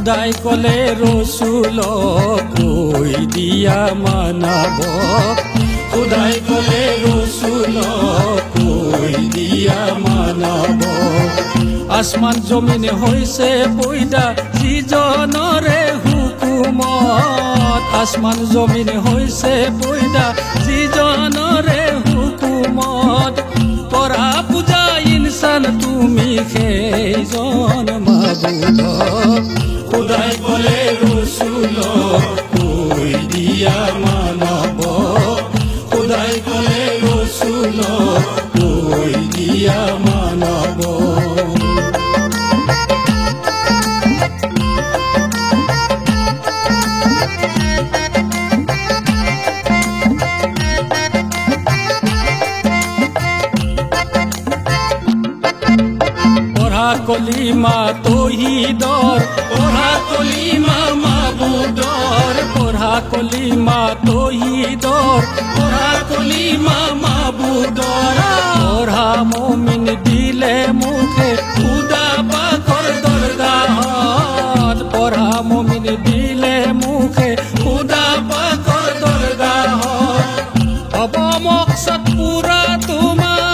খুদাই কলে রসুল কই দিয়া মানাব খুদাই কলে রসুল কই দিয়া মানাব আসমান জমিন হইছে পয়দা যিজনরে হুকুমত আসমান জমিন হইছে পয়দা যিজনরে হুকুমত করা পূজা ইনসান তুমি সেইজন মাবুদ খুদাই কলে রসুল কই দিয়া মানাব খুদাই কলে রসুল কই দিয়া মানাব কলিমা তৌহিদর পড়া কলিমা মাবুদর পড়া কলিমা তৌহিদর পড়া কলিমা মাবুদর পড়া মুমিন দিলে মুখে খুদা পাকর দরগাহত পড়া মুমিন দিলে মুখে খুদা পাকর দরগাহত হব মকসদ পুরা তোমার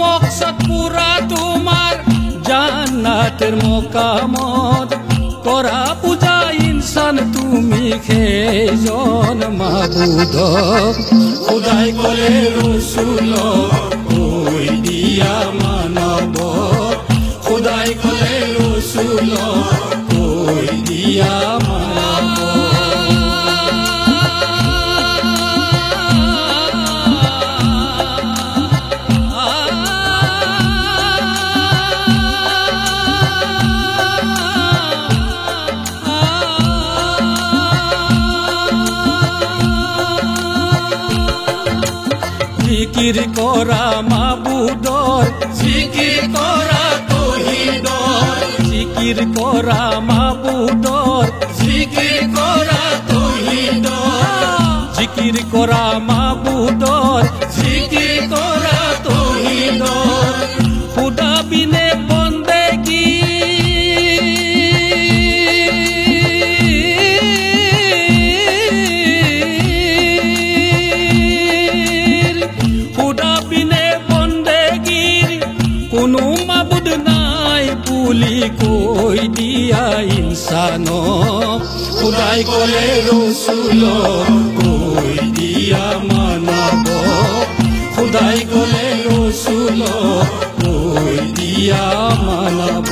মকসদ পুরা তোমার জান্নাতের মোকামত করা পূজা ইনসান তুমি সেইজন মাবুদ খুদাই কলে রসুল কই দিয়া মানাব খুদাই কলে রসুল কই দিয়া মানাব জিকির করা মাবুদর জিকির করা তৌহিদর জিকির করা মাবুদর জিকির করা তৌহিদর জিকির করা মাবুদর জিকির করা তৌহিদর খুদা বিনে বন্দেগি কোনো মাবুদ নাই বুলি কই দিয়া ইনসান খুদাই কলে রসুল কই দিয়া মানাব খুদাই কলে রসুল কই দিয়া মানাব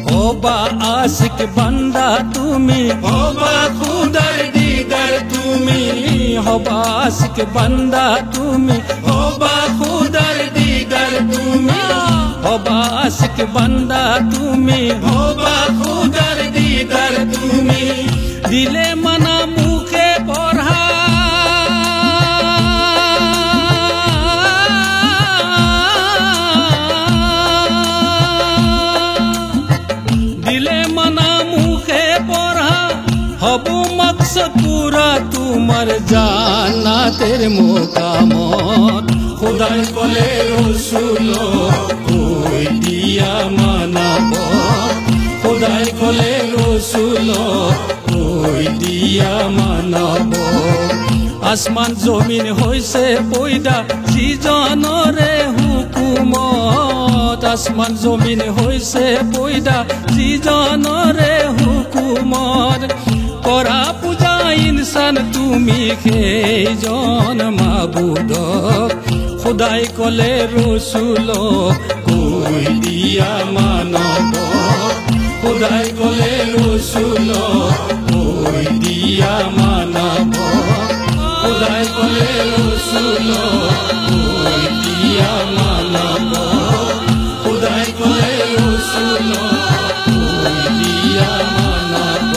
হবা আশিক বান্দা তুমি হবা খুদার দিদার তুমি হবা আশিক বান্দা তুমি হবা খুদার দিদার তুমি হবা আশিক বান্দা তুমি হবা খুদার দিদার তুমি দিলে মানা মুখে পড়া হব মকসদ পুরা তোমার জান্নাতের মোকামত খুদাই কলে রসুল কই দিয়া মানাব খুদাই কলে রসুল কই দিয়া মানাব আসমান জমিন হইছে পয়দা যিজনরে হুকুমত আসমান জমিন হইছে পয়দা যিজনরে হুকুমত করা পূজা ইনসান তুমি সেইজন মাবুদ খুদাই কলে রসুল কই দিয়া মানাব খুদাই কলে রসুল কই দিয়া মানাব খুদাই কলে রসুল কই দিয়া মানাব খুদাই কলে রসুল কই দিয়া মানাব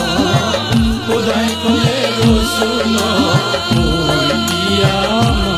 খুদাই কলে রসুল দিয়া